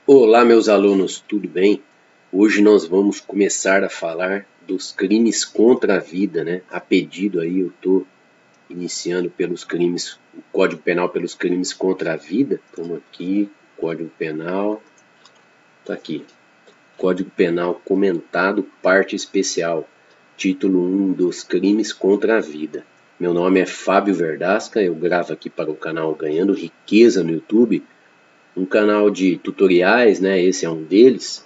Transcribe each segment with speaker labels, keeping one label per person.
Speaker 1: Olá, meus alunos, tudo bem? Hoje nós vamos começar a falar dos crimes contra a vida, né? A pedido aí eu estou iniciando pelos crimes, o Código Penal pelos crimes contra a vida. Estamos aqui, Código Penal, tá aqui. Código Penal comentado, parte especial, título 1 dos crimes contra a vida. Meu nome é Fábio Verdasca, eu gravo aqui para o canal Ganhando Riqueza no YouTube, um canal de tutoriais, né? Esse é um deles.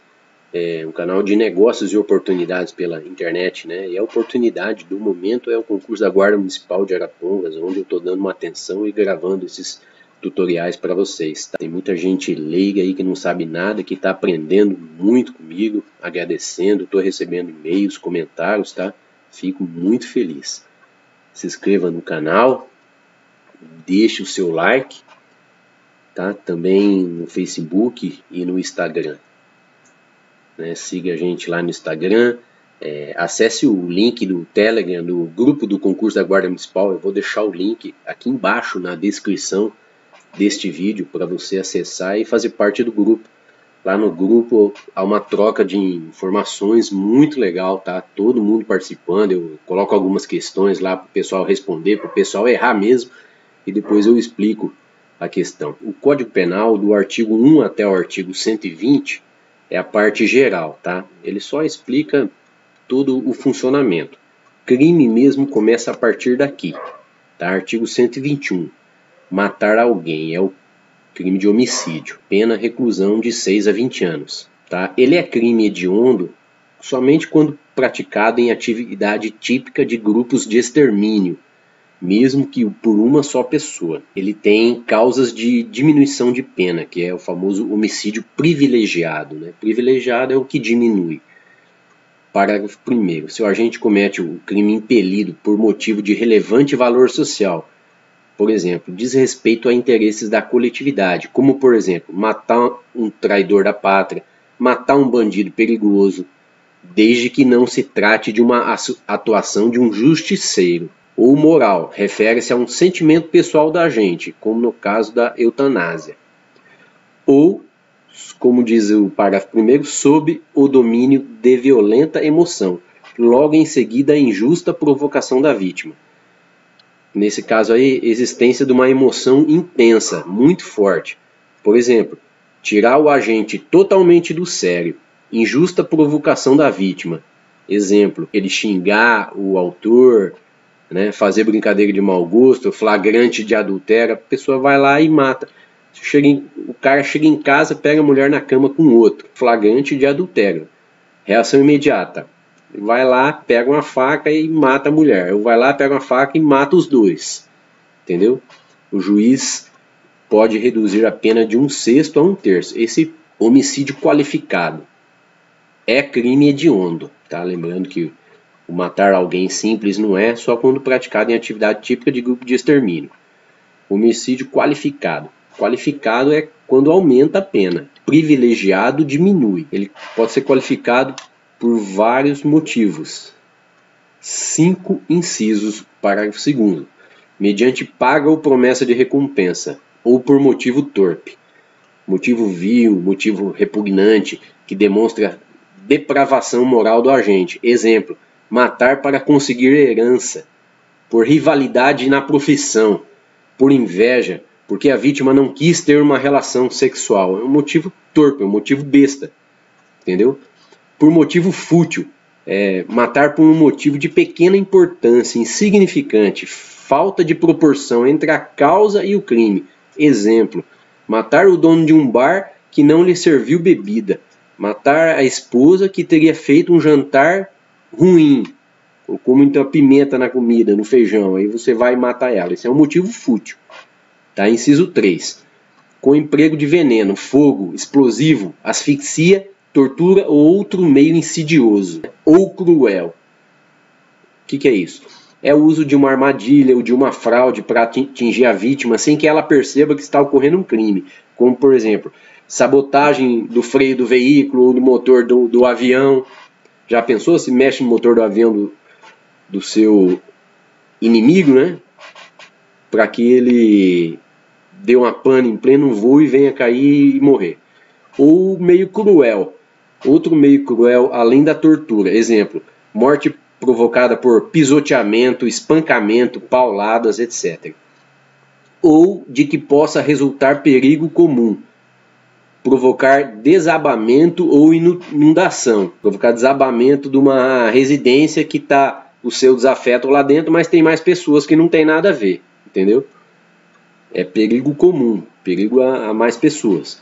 Speaker 1: É um canal de negócios e oportunidades pela internet, né? E a oportunidade do momento é o concurso da Guarda Municipal de Arapongas, onde eu estou dando uma atenção e gravando esses tutoriais para vocês. Tá? Tem muita gente leiga aí que não sabe nada, que está aprendendo muito comigo, agradecendo, estou recebendo e-mails, comentários, tá? Fico muito feliz. Se inscreva no canal, deixe o seu like, tá? Também no Facebook e no Instagram. Né? Siga a gente lá no Instagram, acesse o link do Telegram, do grupo do concurso da Guarda Municipal. Eu vou deixar o link aqui embaixo na descrição deste vídeo para você acessar e fazer parte do grupo. Lá no grupo há uma troca de informações muito legal, tá? Todo mundo participando, eu coloco algumas questões lá para o pessoal responder, para o pessoal errar mesmo, e depois eu explico a questão. O Código Penal, do artigo 1 até o artigo 120, é a parte geral, tá? Ele só explica todo o funcionamento. Crime mesmo começa a partir daqui, tá? Artigo 121. Matar alguém é o crime de homicídio. Pena reclusão de 6 a 20 anos, tá? Ele é crime hediondo somente quando praticado em atividade típica de grupos de extermínio, mesmo que por uma só pessoa. Ele tem causas de diminuição de pena, que é o famoso homicídio privilegiado, né? Privilegiado é o que diminui. Parágrafo 1º. Se o agente comete o crime impelido por motivo de relevante valor social, por exemplo, desrespeito a interesses da coletividade, como, por exemplo, matar um traidor da pátria, matar um bandido perigoso, desde que não se trate de uma atuação de um justiceiro. Ou moral, refere-se a um sentimento pessoal da agente, como no caso da eutanásia. Ou, como diz o parágrafo 1º, sob o domínio de violenta emoção, logo em seguida a injusta provocação da vítima. Nesse caso aí, existência de uma emoção intensa, muito forte. Por exemplo, tirar o agente totalmente do sério, injusta provocação da vítima. Exemplo, ele xingar o autor, né, fazer brincadeira de mau gosto, flagrante de adultério, a pessoa vai lá e mata. O cara chega em casa, pega a mulher na cama com outro, flagrante de adultério. Reação imediata. Vai lá, pega uma faca e mata a mulher. Ou vai lá, pega uma faca e mata os dois. Entendeu? O juiz pode reduzir a pena de 1/6 a 1/3. Esse homicídio qualificado é crime hediondo. Tá? Lembrando que o matar alguém simples não é só quando praticado em atividade típica de grupo de extermínio. Homicídio qualificado. Qualificado é quando aumenta a pena. Privilegiado diminui. Ele pode ser qualificado por vários motivos. 5 incisos, parágrafo 2º. Mediante paga ou promessa de recompensa, ou por motivo torpe. Motivo vil, motivo repugnante, que demonstra depravação moral do agente. Exemplo, matar para conseguir herança, por rivalidade na profissão, por inveja, porque a vítima não quis ter uma relação sexual. É um motivo torpe, é um motivo besta. Entendeu? Por motivo fútil, matar por um motivo de pequena importância, insignificante, falta de proporção entre a causa e o crime. Exemplo, matar o dono de um bar que não lhe serviu bebida, matar a esposa que teria feito um jantar ruim, colocou muita pimenta na comida, no feijão, aí você vai matar ela. Esse é um motivo fútil. Tá? Inciso 3. Com emprego de veneno, fogo, explosivo, asfixia, tortura ou outro meio insidioso ou cruel. O que é isso? É o uso de uma armadilha ou de uma fraude para atingir a vítima sem que ela perceba que está ocorrendo um crime. Como, por exemplo, sabotagem do freio do veículo ou do motor do avião. Já pensou se mexe no motor do avião do seu inimigo, né? Para que ele dê uma pane em pleno voo e venha cair e morrer. Ou meio cruel. Outro meio cruel além da tortura. Exemplo, morte provocada por pisoteamento, espancamento, pauladas, etc. Ou de que possa resultar perigo comum, provocar desabamento ou inundação, provocar desabamento de uma residência que está o seu desafeto lá dentro, mas tem mais pessoas que não tem nada a ver, entendeu? É perigo comum, perigo a mais pessoas.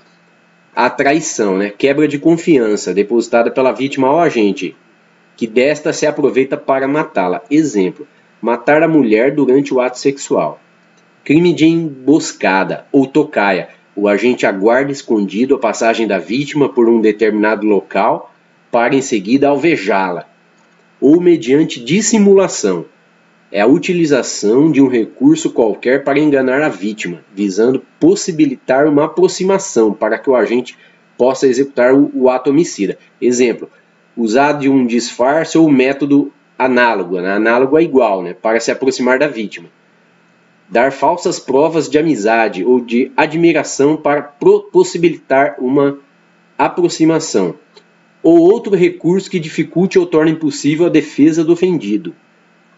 Speaker 1: A traição, né? Quebra de confiança depositada pela vítima ao agente, que desta se aproveita para matá-la. Exemplo, matar a mulher durante o ato sexual. Crime de emboscada ou tocaia. O agente aguarda escondido a passagem da vítima por um determinado local para em seguida alvejá-la. Ou mediante dissimulação. É a utilização de um recurso qualquer para enganar a vítima, visando possibilitar uma aproximação para que o agente possa executar o ato homicida. Exemplo, usar de um disfarce ou método análogo, né? Análogo é igual, né? Para se aproximar da vítima. Dar falsas provas de amizade ou de admiração para possibilitar uma aproximação. Ou outro recurso que dificulte ou torne impossível a defesa do ofendido.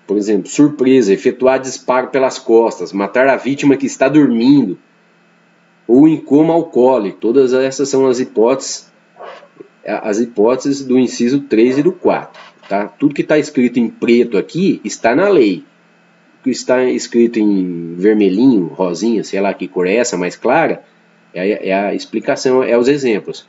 Speaker 1: Por exemplo, surpresa, efetuar disparo pelas costas, matar a vítima que está dormindo, ou em coma alcoólico. Todas essas são as hipóteses do inciso 3 e do 4. Tá? Tudo que está escrito em preto aqui está na lei. O que está escrito em vermelhinho, rosinha, sei lá que cor é essa, mais clara, é a explicação, é os exemplos.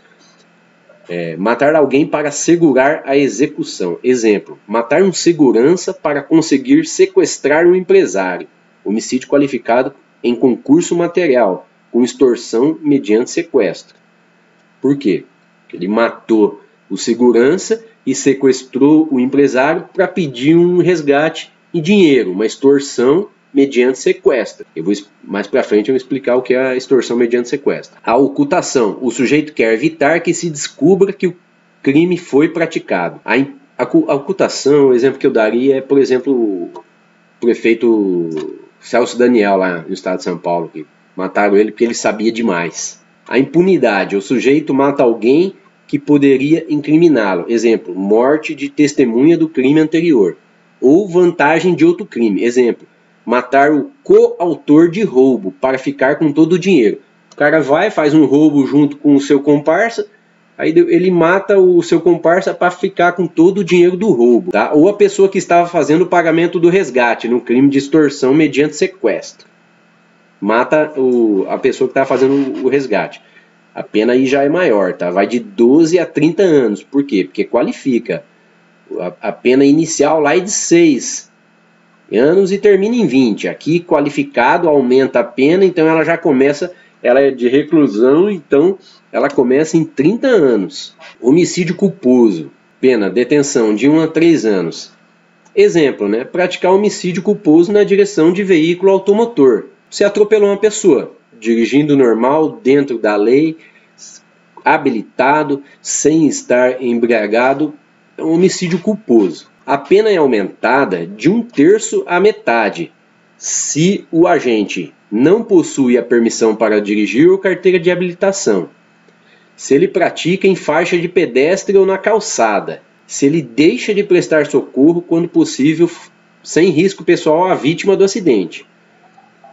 Speaker 1: Matar alguém para segurar a execução. Exemplo, matar um segurança para conseguir sequestrar um empresário. Homicídio qualificado em concurso material, com extorsão mediante sequestro. Por quê? Porque ele matou o segurança e sequestrou o empresário para pedir um resgate em dinheiro, uma extorsão mediante sequestro. Mais para frente eu vou explicar o que é a extorsão mediante sequestro. A ocultação. O sujeito quer evitar que se descubra que o crime foi praticado. A ocultação, o exemplo que eu daria é, por exemplo, o prefeito Celso Daniel lá no estado de São Paulo, que mataram ele porque ele sabia demais. A impunidade. O sujeito mata alguém que poderia incriminá-lo. Exemplo, morte de testemunha do crime anterior. Ou vantagem de outro crime. Exemplo, matar o coautor de roubo para ficar com todo o dinheiro. O cara vai, faz um roubo junto com o seu comparsa, aí ele mata o seu comparsa para ficar com todo o dinheiro do roubo. Tá? Ou a pessoa que estava fazendo o pagamento do resgate no crime de extorsão mediante sequestro. Mata a pessoa que estava fazendo o resgate. A pena aí já é maior, tá? Vai de 12 a 30 anos. Por quê? Porque qualifica. A pena inicial lá é de 6 anos e termina em 20. Aqui qualificado aumenta a pena, então ela já começa, ela é de reclusão, então ela começa em 30 anos. Homicídio culposo, pena detenção de 1 a 3 anos. Exemplo, né? Praticar homicídio culposo na direção de veículo automotor. Você atropelou uma pessoa, dirigindo normal, dentro da lei, habilitado, sem estar embriagado, é um homicídio culposo. A pena é aumentada de 1/3 à metade, se o agente não possui a permissão para dirigir ou carteira de habilitação, se ele pratica em faixa de pedestre ou na calçada, se ele deixa de prestar socorro quando possível, sem risco pessoal à vítima do acidente,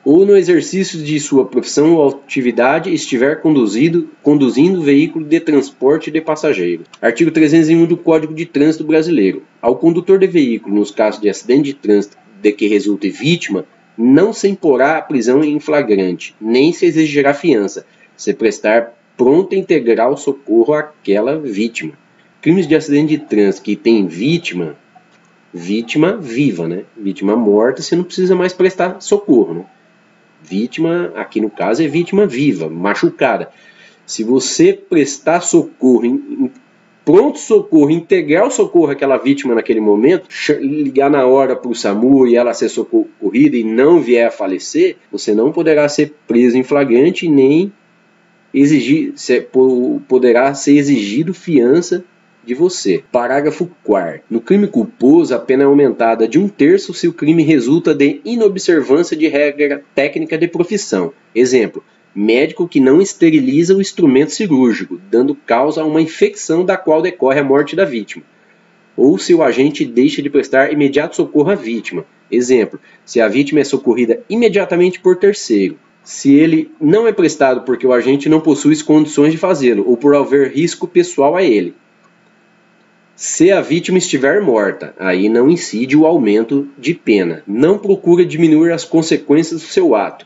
Speaker 1: ou no exercício de sua profissão ou atividade estiver conduzindo veículo de transporte de passageiros. Artigo 301 do Código de Trânsito Brasileiro. Ao condutor de veículo, nos casos de acidente de trânsito de que resulte vítima, não se imporá a prisão em flagrante, nem se exigirá fiança, se prestar pronto e integral socorro àquela vítima. Crimes de acidente de trânsito que tem vítima viva, né? Vítima morta, você não precisa mais prestar socorro, né? Vítima, aqui no caso, é vítima viva, machucada. Se você prestar socorro, pronto socorro, integrar o socorro àquela vítima naquele momento, ligar na hora para o SAMU e ela ser socorrida e não vier a falecer, você não poderá ser preso em flagrante nem poderá ser exigido fiança de você. Parágrafo 4º. No crime culposo, a pena é aumentada de 1/3 se o crime resulta de inobservância de regra técnica de profissão. Exemplo, médico que não esteriliza o instrumento cirúrgico, dando causa a uma infecção da qual decorre a morte da vítima. Ou se o agente deixa de prestar imediato socorro à vítima. Exemplo, se a vítima é socorrida imediatamente por terceiro. Se ele não é prestado porque o agente não possui condições de fazê-lo, ou por haver risco pessoal a ele. Se a vítima estiver morta, aí não incide o aumento de pena. Não procura diminuir as consequências do seu ato.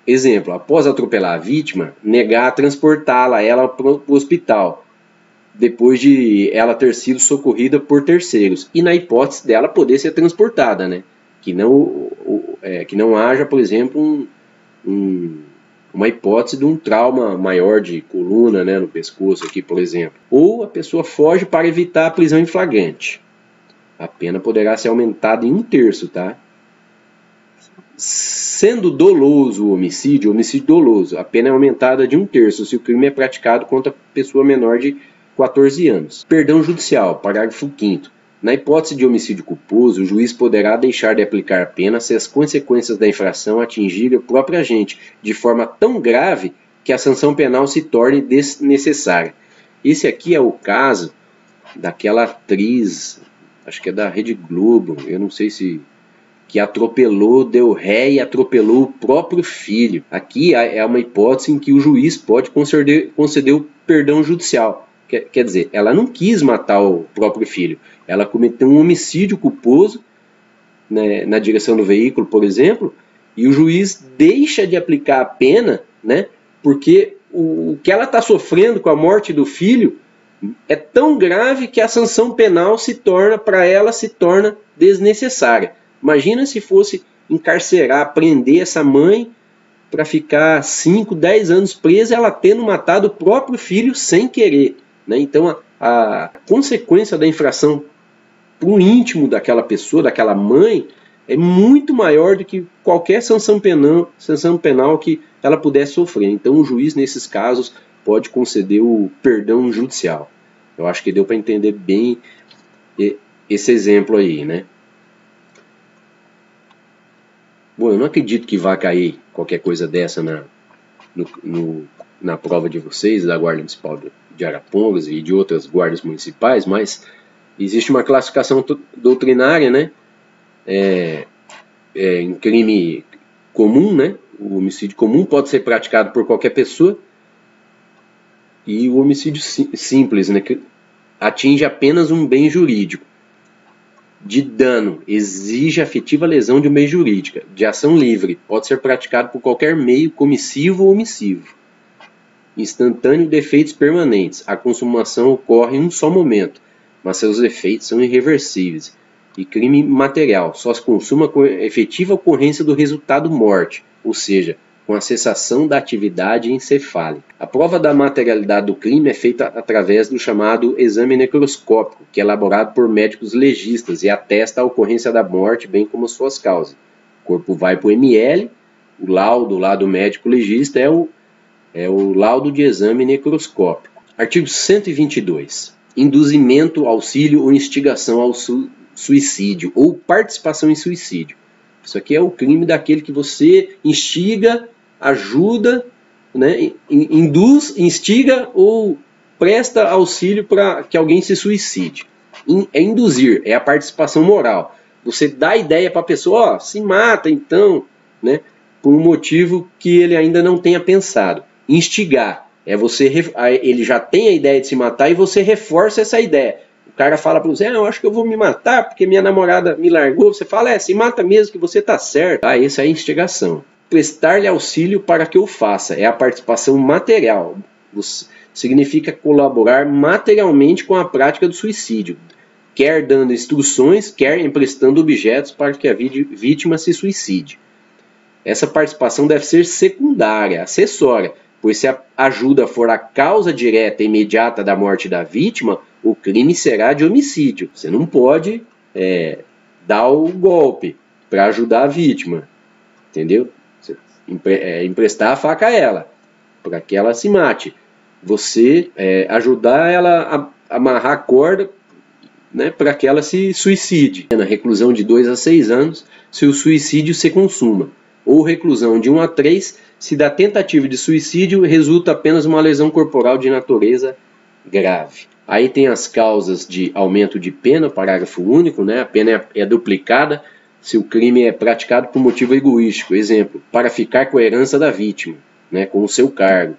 Speaker 1: Exemplo, após atropelar a vítima, negar transportá-la ela para o hospital, depois de ela ter sido socorrida por terceiros. E na hipótese dela poder ser transportada, né? Que não haja, por exemplo, uma hipótese de um trauma maior de coluna, né, no pescoço aqui, por exemplo. Ou a pessoa foge para evitar a prisão em flagrante. A pena poderá ser aumentada em 1/3, tá? Sendo doloso o homicídio doloso, a pena é aumentada de 1/3 se o crime é praticado contra pessoa menor de 14 anos. Perdão judicial, parágrafo 5º. Na hipótese de homicídio culposo, o juiz poderá deixar de aplicar a pena se as consequências da infração atingirem o próprio agente de forma tão grave que a sanção penal se torne desnecessária. Esse aqui é o caso daquela atriz, acho que é da Rede Globo, eu não sei se... que atropelou, deu ré e atropelou o próprio filho. Aqui é uma hipótese em que o juiz pode conceder o perdão judicial. Quer dizer, ela não quis matar o próprio filho. Ela cometeu um homicídio culposo, né, na direção do veículo, por exemplo, e o juiz deixa de aplicar a pena, né, porque o que ela está sofrendo com a morte do filho é tão grave que a sanção penal para ela se torna desnecessária. Imagina se fosse encarcerar, prender essa mãe para ficar 5, 10 anos presa, ela tendo matado o próprio filho sem querer, né? Então a consequência da infração para o íntimo daquela pessoa, daquela mãe, é muito maior do que qualquer sanção penal que ela pudesse sofrer. Então o juiz, nesses casos, pode conceder o perdão judicial. Eu acho que deu para entender bem esse exemplo aí, né? Bom, eu não acredito que vá cair qualquer coisa dessa na prova de vocês, da Guarda Municipal de Arapongas e de outras guardas municipais, mas existe uma classificação doutrinária, né? Em crime comum, né? O homicídio comum pode ser praticado por qualquer pessoa, e o homicídio simples, né, que atinge apenas um bem jurídico. De dano, exige afetiva lesão de um bem jurídico. De ação livre, pode ser praticado por qualquer meio, comissivo ou omissivo. Instantâneo de efeitos permanentes. A consumação ocorre em um só momento, mas seus efeitos são irreversíveis. E crime material, só se consuma com efetiva ocorrência do resultado morte, ou seja, com a cessação da atividade encefálica. A prova da materialidade do crime é feita através do chamado exame necroscópico, que é elaborado por médicos legistas e atesta a ocorrência da morte, bem como suas causas. O corpo vai para o ML, o laudo lá do médico legista é o laudo de exame necroscópico. Artigo 122. Induzimento, auxílio ou instigação ao suicídio ou participação em suicídio. Isso aqui é o crime daquele que você instiga, ajuda, né, induz, instiga ou presta auxílio para que alguém se suicide. É induzir, é a participação moral. Você dá ideia para a pessoa, ó, se mata então, né, por um motivo que ele ainda não tenha pensado. Instigar, é ele já tem a ideia de se matar e você reforça essa ideia. O cara fala para você, eu acho que eu vou me matar porque minha namorada me largou. Você fala, se mata mesmo que você tá certo. Essa é a instigação. Prestar-lhe auxílio para que eu faça. É a participação material. Significa colaborar materialmente com a prática do suicídio. Quer dando instruções, quer emprestando objetos para que a vítima se suicide. Essa participação deve ser secundária, acessória. Pois se a ajuda for a causa direta e imediata da morte da vítima, o crime será de homicídio. Você não pode dar o golpe para ajudar a vítima, entendeu? Emprestar a faca a ela, para que ela se mate. Você ajudar ela a amarrar a corda, né, para que ela se suicide. Na reclusão de 2 a 6 anos, se o suicídio se consuma. ou reclusão de 1 a 3, se da tentativa de suicídio resulta apenas uma lesão corporal de natureza grave. Aí tem as causas de aumento de pena, parágrafo único, né? A pena é duplicada se o crime é praticado por motivo egoístico, exemplo, para ficar com a herança da vítima, né, com o seu cargo.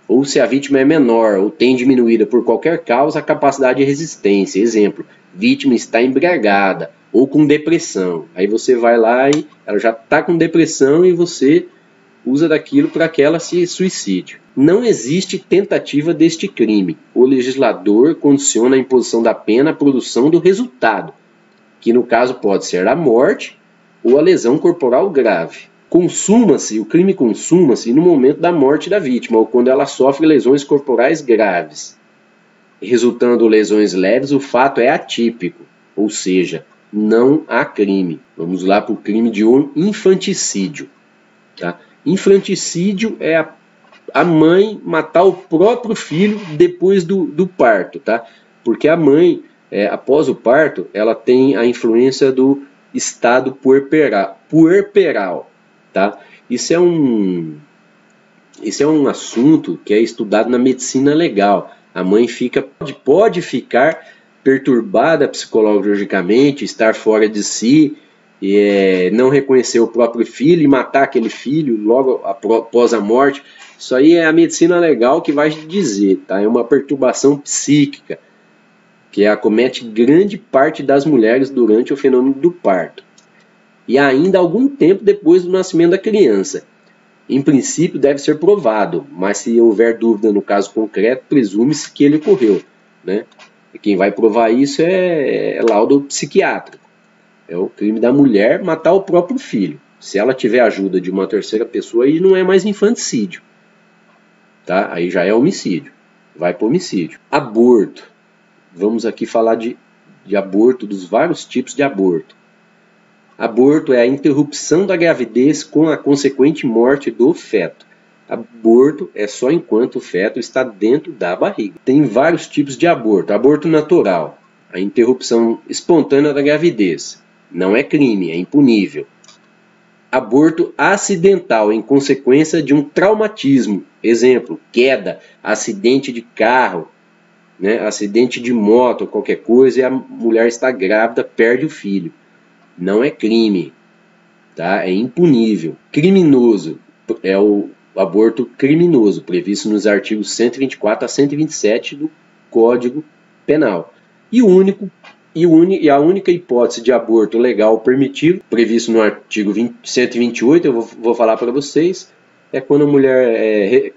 Speaker 1: Ou se a vítima é menor ou tem diminuída por qualquer causa a capacidade de resistência, exemplo, vítima está embriagada ou com depressão. Aí você vai lá e ela já está com depressão e você usa daquilo para que ela se suicide. Não existe tentativa deste crime. O legislador condiciona a imposição da pena à produção do resultado, que no caso pode ser a morte ou a lesão corporal grave. O crime consuma-se no momento da morte da vítima ou quando ela sofre lesões corporais graves. Resultando lesões leves, o fato é atípico, ou seja, não há crime. Vamos lá para o crime de infanticídio. Tá? Infanticídio é a mãe matar o próprio filho depois do parto, tá? Porque a mãe, após o parto, ela tem a influência do estado puerperal, tá? Isso é um assunto que é estudado na medicina legal. A mãe pode ficar perturbada psicologicamente, estar fora de si, não reconhecer o próprio filho e matar aquele filho logo após a morte. Isso aí é a medicina legal que vai dizer, tá? É uma perturbação psíquica que acomete grande parte das mulheres durante o fenômeno do parto e ainda algum tempo depois do nascimento da criança. Em princípio deve ser provado, mas se houver dúvida no caso concreto, presume-se que ele ocorreu, né? E quem vai provar isso é laudo psiquiátrico. É o crime da mulher matar o próprio filho. Se ela tiver ajuda de uma terceira pessoa, aí não é mais infanticídio, tá? Aí já é homicídio. Vai para homicídio. Aborto. Vamos aqui falar de aborto, dos vários tipos de aborto. Aborto é a interrupção da gravidez com a consequente morte do feto. Aborto é só enquanto o feto está dentro da barriga. Tem vários tipos de aborto. Aborto natural, a interrupção espontânea da gravidez. Não é crime, é impunível. Aborto acidental, em consequência de um traumatismo. Exemplo, queda, acidente de carro, né, acidente de moto, qualquer coisa, e a mulher está grávida, perde o filho. Não é crime, tá? É impunível. Criminoso é o aborto criminoso, previsto nos artigos 124 a 127 do Código Penal. E a única hipótese de aborto legal permitido, previsto no artigo 128, eu vou falar para vocês, é quando a mulher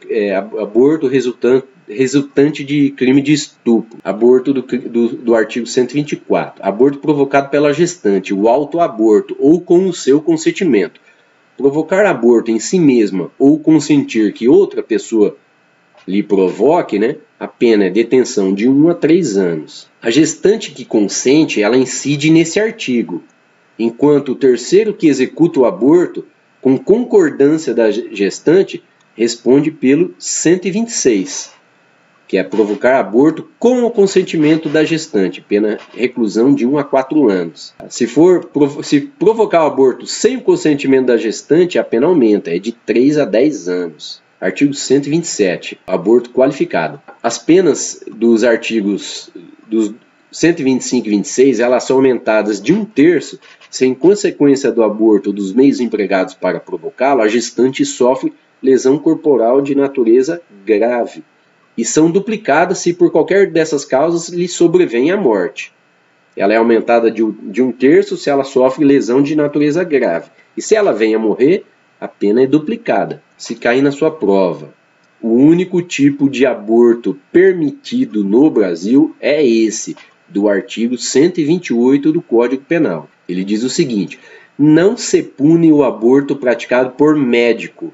Speaker 1: aborto resultante de crime de estupro. Aborto do artigo 124. Aborto provocado pela gestante, o autoaborto ou com o seu consentimento. Provocar aborto em si mesma ou consentir que outra pessoa lhe provoque, né, a pena é detenção de 1 a 3 anos. A gestante que consente, ela incide nesse artigo, enquanto o terceiro que executa o aborto, com concordância da gestante, responde pelo 126, que é provocar aborto com o consentimento da gestante, pena reclusão de 1 a 4 anos. Se provocar o aborto sem o consentimento da gestante, a pena aumenta, é de 3 a 10 anos. Artigo 127, aborto qualificado. As penas dos artigos 125 e 26, elas são aumentadas de 1/3 se em consequência do aborto ou dos meios empregados para provocá-lo, a gestante sofre lesão corporal de natureza grave. E são duplicadas se por qualquer dessas causas lhe sobrevém a morte. Ela é aumentada de 1/3 se ela sofre lesão de natureza grave. E se ela vem a morrer, a pena é duplicada. Se cair na sua prova, o único tipo de aborto permitido no Brasil é esse, do artigo 128 do Código Penal. Ele diz o seguinte: não se pune o aborto praticado por médico.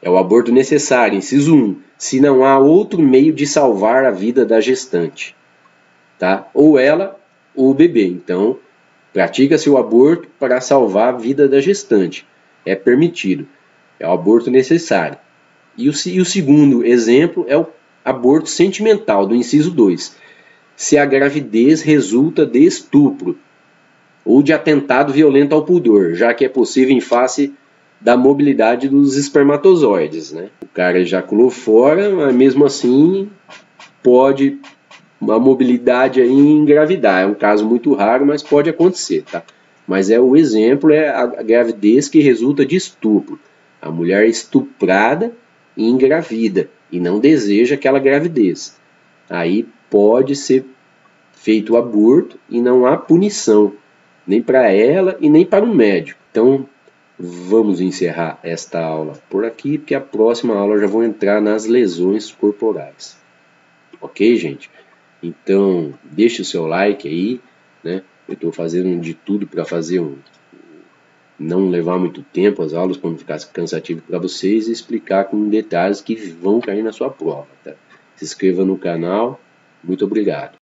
Speaker 1: É o aborto necessário, inciso 1, se não há outro meio de salvar a vida da gestante, tá? Ou ela ou o bebê. Então, pratica-se o aborto para salvar a vida da gestante. É permitido. É o aborto necessário. E o segundo exemplo é o aborto sentimental, do inciso 2. Se a gravidez resulta de estupro. ou de atentado violento ao pudor, já que é possível em face da mobilidade dos espermatozoides, né? O cara ejaculou fora, mas mesmo assim pode a mobilidade aí engravidar. É um caso muito raro, mas pode acontecer, tá? Mas o exemplo é a gravidez que resulta de estupro. A mulher é estuprada e engravida e não deseja aquela gravidez. Aí pode ser feito o aborto e não há punição, nem para ela e nem para o médico. Então, vamos encerrar esta aula por aqui, porque a próxima aula eu já vou entrar nas lesões corporais. Ok, gente? Então, deixe o seu like aí, né? Eu estou fazendo de tudo para fazer não levar muito tempo as aulas, para não ficar cansativo para vocês, e explicar com detalhes que vão cair na sua prova, tá? Se inscreva no canal. Muito obrigado.